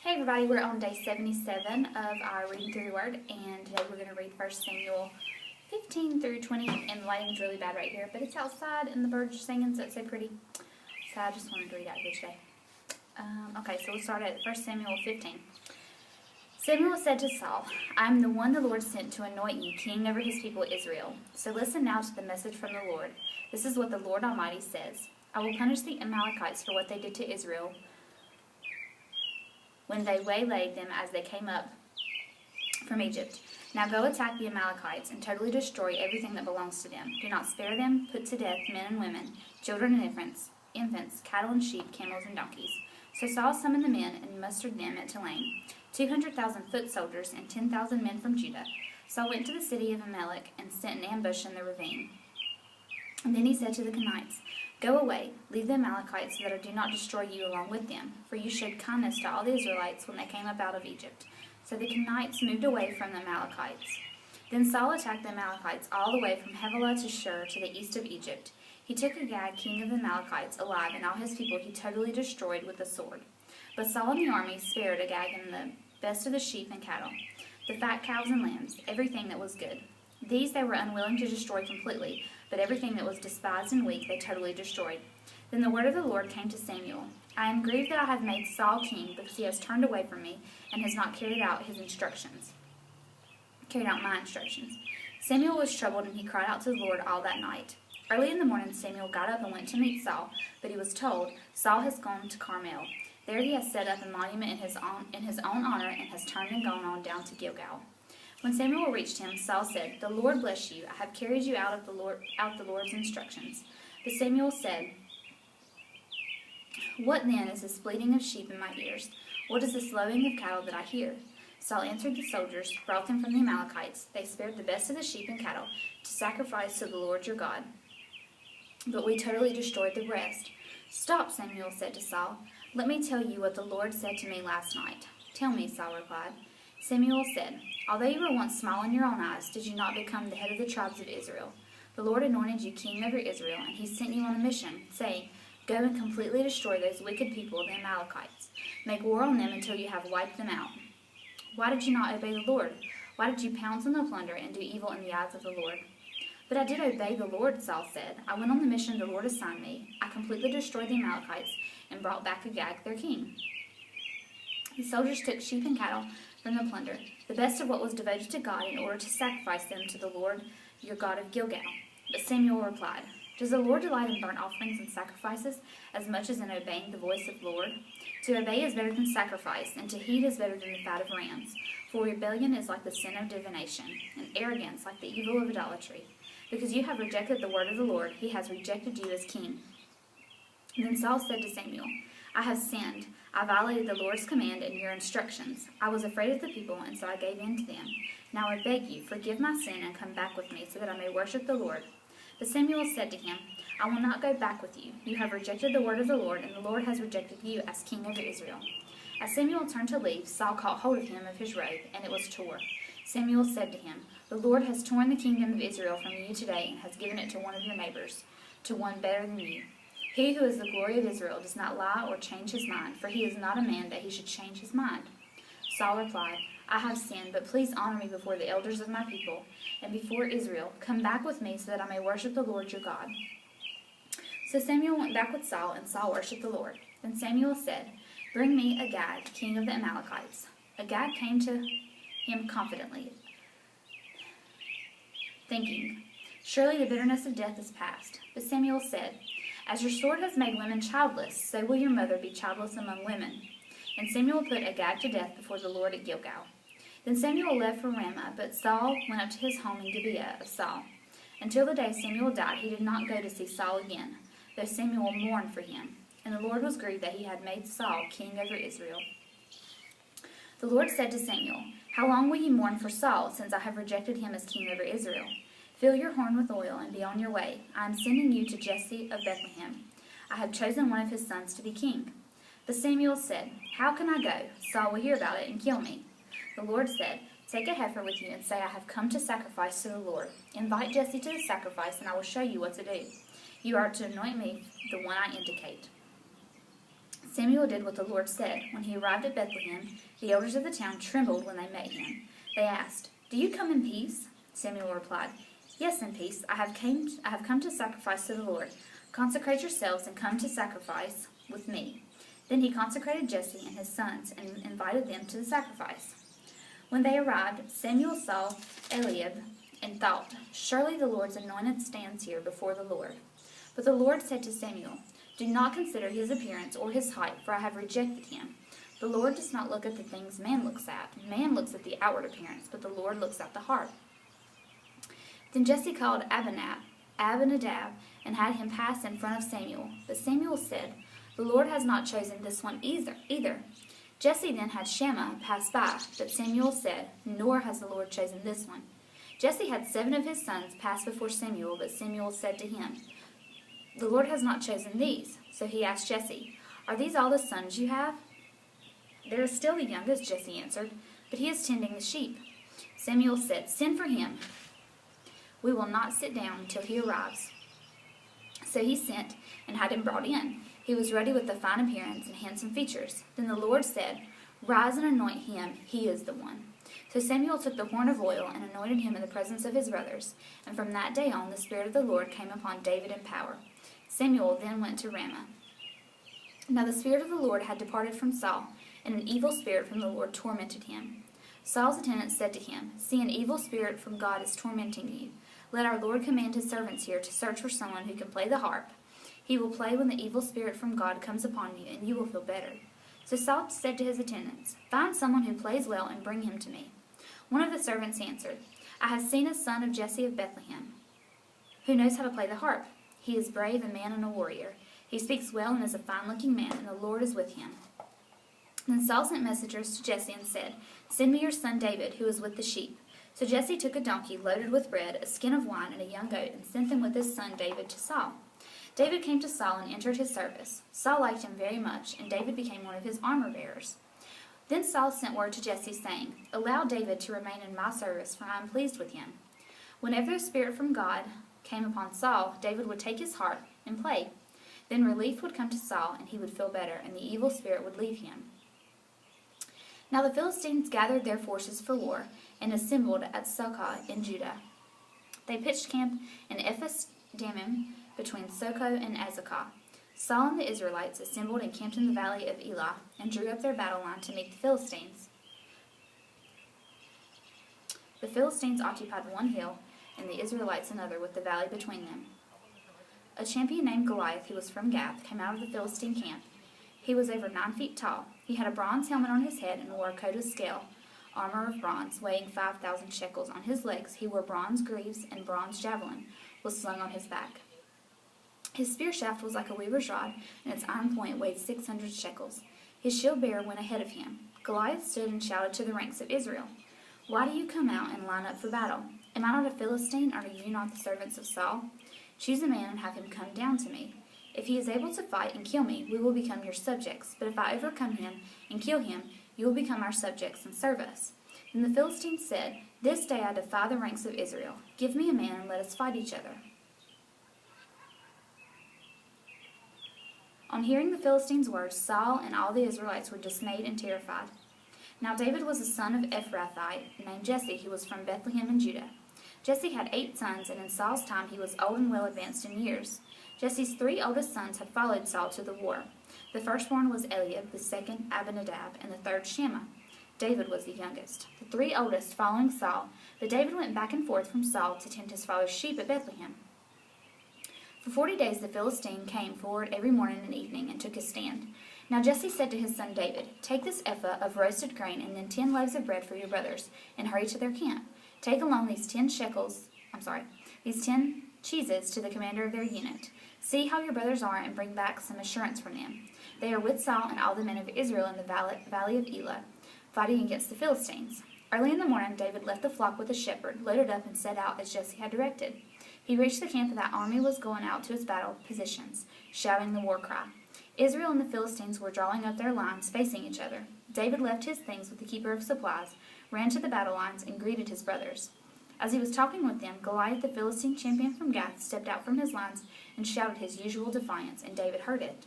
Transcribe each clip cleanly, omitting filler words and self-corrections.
Hey everybody, we're on day 77 of our reading through the Word, and today we're going to read 1 Samuel 15 through 20, and the lighting's really bad right here, but it's outside and the birds are singing, so it's so pretty. So I just wanted to read out here today. Okay, so we'll start at 1 Samuel 15. Samuel said to Saul, I am the one the Lord sent to anoint you king over his people Israel. So listen now to the message from the Lord. This is what the Lord Almighty says. I will punish the Amalekites for what they did to Israel when they waylaid them as they came up from Egypt. Now go attack the Amalekites and totally destroy everything that belongs to them. Do not spare them. Put to death men and women, children and infants, cattle and sheep, camels and donkeys. So Saul summoned the men and mustered them at Telaim, 200,000 foot soldiers and 10,000 men from Judah. Saul went to the city of Amalek and set an ambush in the ravine. And then he said to the Kenites, Go away, leave the Amalekites so that I do not destroy you along with them, for you showed kindness to all the Israelites when they came up out of Egypt. So the Kenites moved away from the Amalekites. Then Saul attacked the Amalekites all the way from Havilah to Shur to the east of Egypt. He took Agag, king of the Amalekites, alive, and all his people he totally destroyed with the sword. But Saul and the army spared Agag and the best of the sheep and cattle, the fat cows and lambs, everything that was good. These they were unwilling to destroy completely, but everything that was despised and weak they totally destroyed. Then the word of the Lord came to Samuel. I am grieved that I have made Saul king, because he has turned away from me and has not carried out my instructions. Samuel was troubled, and he cried out to the Lord all that night. Early in the morning Samuel got up and went to meet Saul, but he was told, Saul has gone to Carmel. There he has set up a monument in his own honor and has turned and gone on down to Gilgal. When Samuel reached him, Saul said, The Lord bless you. I have carried you out the Lord's instructions. But Samuel said, What then is this bleating of sheep in my ears? What is this lowing of cattle that I hear? Saul answered the soldiers, brought them from the Amalekites. They spared the best of the sheep and cattle to sacrifice to the Lord your God. But we totally destroyed the rest. Stop, Samuel said to Saul. Let me tell you what the Lord said to me last night. Tell me, Saul replied. Samuel said, Although you were once small in your own eyes, did you not become the head of the tribes of Israel? The Lord anointed you king over Israel, and he sent you on a mission, saying, Go and completely destroy those wicked people, the Amalekites. Make war on them until you have wiped them out. Why did you not obey the Lord? Why did you pounce on the plunder and do evil in the eyes of the Lord? But I did obey the Lord, Saul said. I went on the mission the Lord assigned me. I completely destroyed the Amalekites and brought back Agag, their king. The soldiers took sheep and cattle from the plunder, the best of what was devoted to God, in order to sacrifice them to the Lord, your God of Gilgal. But Samuel replied, Does the Lord delight in burnt offerings and sacrifices as much as in obeying the voice of the Lord? To obey is better than sacrifice, and to heed is better than the fat of rams. For rebellion is like the sin of divination, and arrogance like the evil of idolatry. Because you have rejected the word of the Lord, he has rejected you as king. Then Saul said to Samuel, I have sinned. I violated the Lord's command and your instructions. I was afraid of the people, and so I gave in to them. Now I beg you, forgive my sin and come back with me, so that I may worship the Lord. But Samuel said to him, I will not go back with you. You have rejected the word of the Lord, and the Lord has rejected you as king over Israel. As Samuel turned to leave, Saul caught hold of him of his robe, and it was tore. Samuel said to him, The Lord has torn the kingdom of Israel from you today, and has given it to one of your neighbors, to one better than you. He who is the glory of Israel does not lie or change his mind, for he is not a man that he should change his mind. Saul replied, I have sinned, but please honor me before the elders of my people and before Israel. Come back with me so that I may worship the Lord your God. So Samuel went back with Saul, and Saul worshipped the Lord. Then Samuel said, Bring me Agag, king of the Amalekites. Agag came to him confidently, thinking, Surely the bitterness of death is past. But Samuel said, As your sword has made women childless, so will your mother be childless among women. And Samuel put Agag to death before the Lord at Gilgal. Then Samuel left for Ramah, but Saul went up to his home in Gibeah of Saul. Until the day Samuel died, he did not go to see Saul again, though Samuel mourned for him. And the Lord was grieved that he had made Saul king over Israel. The Lord said to Samuel, How long will you mourn for Saul, since I have rejected him as king over Israel? Fill your horn with oil and be on your way. I am sending you to Jesse of Bethlehem. I have chosen one of his sons to be king. But Samuel said, How can I go? Saul will hear about it and kill me. The Lord said, Take a heifer with you and say, I have come to sacrifice to the Lord. Invite Jesse to the sacrifice, and I will show you what to do. You are to anoint me the one I indicate. Samuel did what the Lord said. When he arrived at Bethlehem, the elders of the town trembled when they met him. They asked, "Do you come in peace?" Samuel replied, "Yes, in peace. I have come to sacrifice to the Lord. Consecrate yourselves and come to sacrifice with me." Then he consecrated Jesse and his sons and invited them to the sacrifice. When they arrived, Samuel saw Eliab and thought, "Surely the Lord's anointed stands here before the Lord." But the Lord said to Samuel, "Do not consider his appearance or his height, for I have rejected him. The Lord does not look at the things man looks at. Man looks at the outward appearance, but the Lord looks at the heart." Then Jesse called Abinadab and had him pass in front of Samuel. But Samuel said, "The Lord has not chosen this one either." Jesse then had Shammah pass by, but Samuel said, "Nor has the Lord chosen this one." Jesse had 7 of his sons pass before Samuel, but Samuel said to him, "The Lord has not chosen these." So he asked Jesse, "Are these all the sons you have?" "There is still the youngest," Jesse answered, "but he is tending the sheep." Samuel said, "Send for him. We will not sit down until he arrives." So he sent and had him brought in. He was ready with a fine appearance and handsome features. Then the Lord said, "Rise and anoint him. He is the one." So Samuel took the horn of oil and anointed him in the presence of his brothers. And from that day on, the Spirit of the Lord came upon David in power. Samuel then went to Ramah. Now the Spirit of the Lord had departed from Saul, and an evil spirit from the Lord tormented him. Saul's attendants said to him, "See, an evil spirit from God is tormenting you. Let our Lord command his servants here to search for someone who can play the harp. He will play when the evil spirit from God comes upon you, and you will feel better." So Saul said to his attendants, "Find someone who plays well and bring him to me." One of the servants answered, "I have seen a son of Jesse of Bethlehem, who knows how to play the harp. He is brave, a man and a warrior. He speaks well and is a fine-looking man, and the Lord is with him." Then Saul sent messengers to Jesse and said, "Send me your son David, who is with the sheep." So Jesse took a donkey loaded with bread, a skin of wine, and a young goat, and sent them with his son David to Saul. David came to Saul and entered his service. Saul liked him very much, and David became one of his armor-bearers. Then Saul sent word to Jesse, saying, "Allow David to remain in my service, for I am pleased with him." Whenever a spirit from God came upon Saul, David would take his harp and play. Then relief would come to Saul, and he would feel better, and the evil spirit would leave him. Now the Philistines gathered their forces for war, and assembled at Socoh in Judah. They pitched camp in Ephes-dammim between Socoh and Azekah. Saul and the Israelites assembled and camped in the valley of Elah, and drew up their battle line to meet the Philistines. The Philistines occupied one hill, and the Israelites another, with the valley between them. A champion named Goliath, who was from Gath, came out of the Philistine camp. He was over 9 feet tall. He had a bronze helmet on his head and wore a coat of scale, armor of bronze, weighing 5,000 shekels. On his legs he wore bronze greaves, and bronze javelin was slung on his back. His spear shaft was like a weaver's rod, and its iron point weighed 600 shekels. His shield-bearer went ahead of him. Goliath stood and shouted to the ranks of Israel, "Why do you come out and line up for battle? Am I not a Philistine? Are you not the servants of Saul? Choose a man and have him come down to me. If he is able to fight and kill me, we will become your subjects. But if I overcome him and kill him, you will become our subjects and serve us." Then the Philistines said, "This day I defy the ranks of Israel. Give me a man and let us fight each other." On hearing the Philistines' words, Saul and all the Israelites were dismayed and terrified. Now David was a son of Ephrathite named Jesse, who was from Bethlehem in Judah. Jesse had 8 sons, and in Saul's time he was old and well advanced in years. Jesse's 3 oldest sons had followed Saul to the war. The firstborn was Eliab, the second Abinadab, and the third Shammah. David was the youngest. The 3 oldest following Saul, but David went back and forth from Saul to tend his father's sheep at Bethlehem. For 40 days the Philistine came forward every morning and evening and took his stand. Now Jesse said to his son David, "Take this ephah of roasted grain and then 10 loaves of bread for your brothers, and hurry to their camp. Take along these 10 cheeses to the commander of their unit. See how your brothers are, and bring back some assurance from them. They are with Saul and all the men of Israel in the valley of Elah, fighting against the Philistines." Early in the morning David left the flock with a shepherd, loaded up, and set out as Jesse had directed. He reached the camp, and that army was going out to its battle positions, shouting the war cry. Israel and the Philistines were drawing up their lines, facing each other. David left his things with the keeper of supplies, ran to the battle lines, and greeted his brothers. As he was talking with them, Goliath, the Philistine champion from Gath, stepped out from his lines and shouted his usual defiance, and David heard it.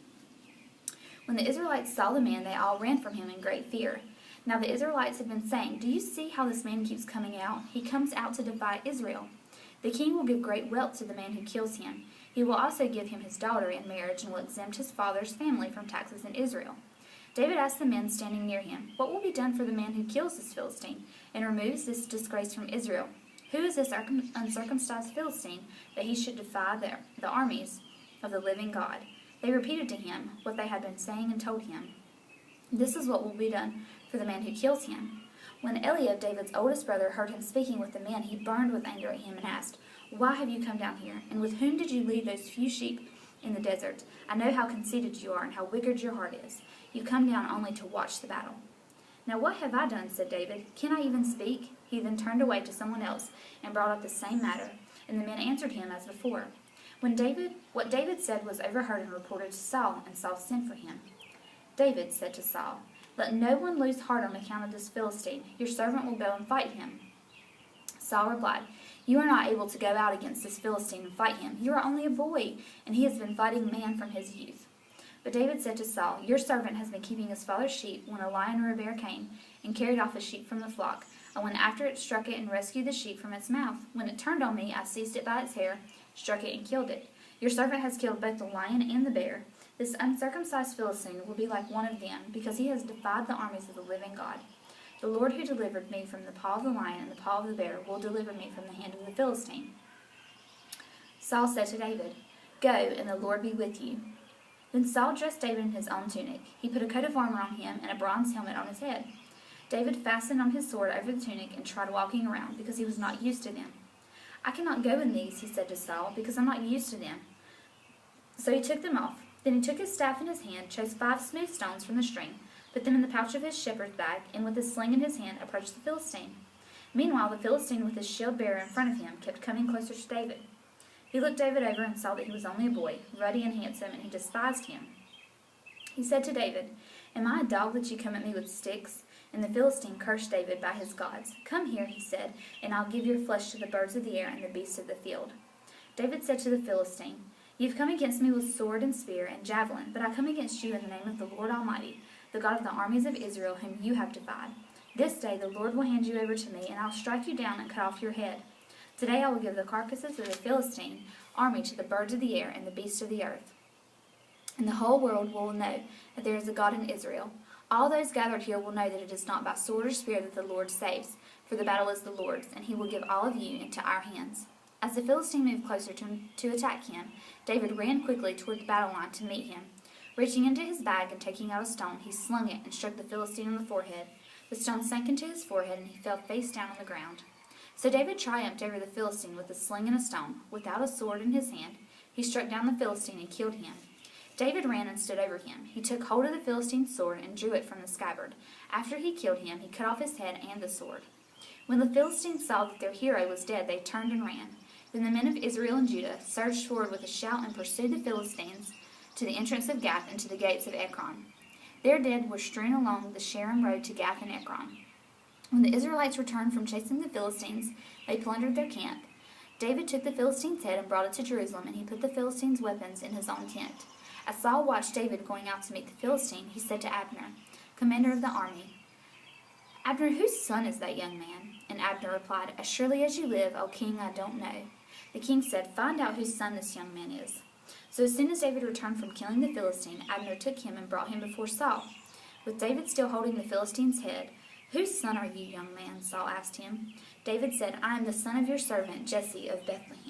When the Israelites saw the man, they all ran from him in great fear. Now the Israelites had been saying, "Do you see how this man keeps coming out? He comes out to defy Israel. The king will give great wealth to the man who kills him. He will also give him his daughter in marriage and will exempt his father's family from taxes in Israel." David asked the men standing near him, "What will be done for the man who kills this Philistine and removes this disgrace from Israel? Who is this uncircumcised Philistine that he should defy the armies of the living God?" They repeated to him what they had been saying and told him, "This is what will be done for the man who kills him." When Eliab, David's oldest brother, heard him speaking with the men, he burned with anger at him and asked, "Why have you come down here? And with whom did you leave those few sheep in the desert? I know how conceited you are and how wicked your heart is. You come down only to watch the battle." "Now what have I done?" said David. "Can I even speak?" He then turned away to someone else and brought up the same matter, and the men answered him as before. What David said was overheard and reported to Saul, and Saul sent for him. David said to Saul, "Let no one lose heart on account of this Philistine. Your servant will go and fight him." Saul replied, "You are not able to go out against this Philistine and fight him. You are only a boy, and he has been fighting man from his youth." But David said to Saul, "Your servant has been keeping his father's sheep when a lion or a bear came and carried off a sheep from the flock. I went after it, struck it, and rescued the sheep from its mouth. When it turned on me, I seized it by its hair, struck it, and killed it. Your servant has killed both the lion and the bear. This uncircumcised Philistine will be like one of them, because he has defied the armies of the living God. The Lord who delivered me from the paw of the lion and the paw of the bear will deliver me from the hand of the Philistine." Saul said to David, "Go, and the Lord be with you." Then Saul dressed David in his own tunic. He put a coat of armor on him and a bronze helmet on his head. David fastened on his sword over the tunic and tried walking around, because he was not used to them. "I cannot go in these," he said to Saul, "because I'm not used to them." So he took them off. Then he took his staff in his hand, chose 5 smooth stones from the string, put them in the pouch of his shepherd's bag, and with his sling in his hand approached the Philistine. Meanwhile the Philistine with his shield bearer in front of him kept coming closer to David. He looked David over and saw that he was only a boy, ruddy and handsome, and he despised him. He said to David, "Am I a dog that you come at me with sticks?" And the Philistine cursed David by his gods. "Come here," he said, "and I'll give your flesh to the birds of the air and the beasts of the field." David said to the Philistine, "You've come against me with sword and spear and javelin, but I come against you in the name of the Lord Almighty, the God of the armies of Israel, whom you have defied. This day the Lord will hand you over to me, and I'll strike you down and cut off your head. Today I will give the carcasses of the Philistine army to the birds of the air and the beasts of the earth. And the whole world will know that there is a God in Israel. All those gathered here will know that it is not by sword or spear that the Lord saves, for the battle is the Lord's, and he will give all of you into our hands." As the Philistine moved closer to attack him, David ran quickly toward the battle line to meet him. Reaching into his bag and taking out a stone, he slung it and struck the Philistine on the forehead. The stone sank into his forehead, and he fell face down on the ground. So David triumphed over the Philistine with a sling and a stone. Without a sword in his hand, he struck down the Philistine and killed him. David ran and stood over him. He took hold of the Philistine's sword and drew it from the scabbard. After he killed him, he cut off his head and the sword. When the Philistines saw that their hero was dead, they turned and ran. Then the men of Israel and Judah surged forward with a shout and pursued the Philistines to the entrance of Gath and to the gates of Ekron. Their dead were strewn along the Sharon road to Gath and Ekron. When the Israelites returned from chasing the Philistines, they plundered their camp. David took the Philistine's head and brought it to Jerusalem, and he put the Philistines' weapons in his own tent. As Saul watched David going out to meet the Philistine, he said to Abner, commander of the army, "Abner, whose son is that young man?" And Abner replied, "As surely as you live, O king, I don't know." The king said, "Find out whose son this young man is." So as soon as David returned from killing the Philistine, Abner took him and brought him before Saul. With David still holding the Philistine's head, "Whose son are you, young man?" Saul asked him. David said, "I am the son of your servant Jesse of Bethlehem."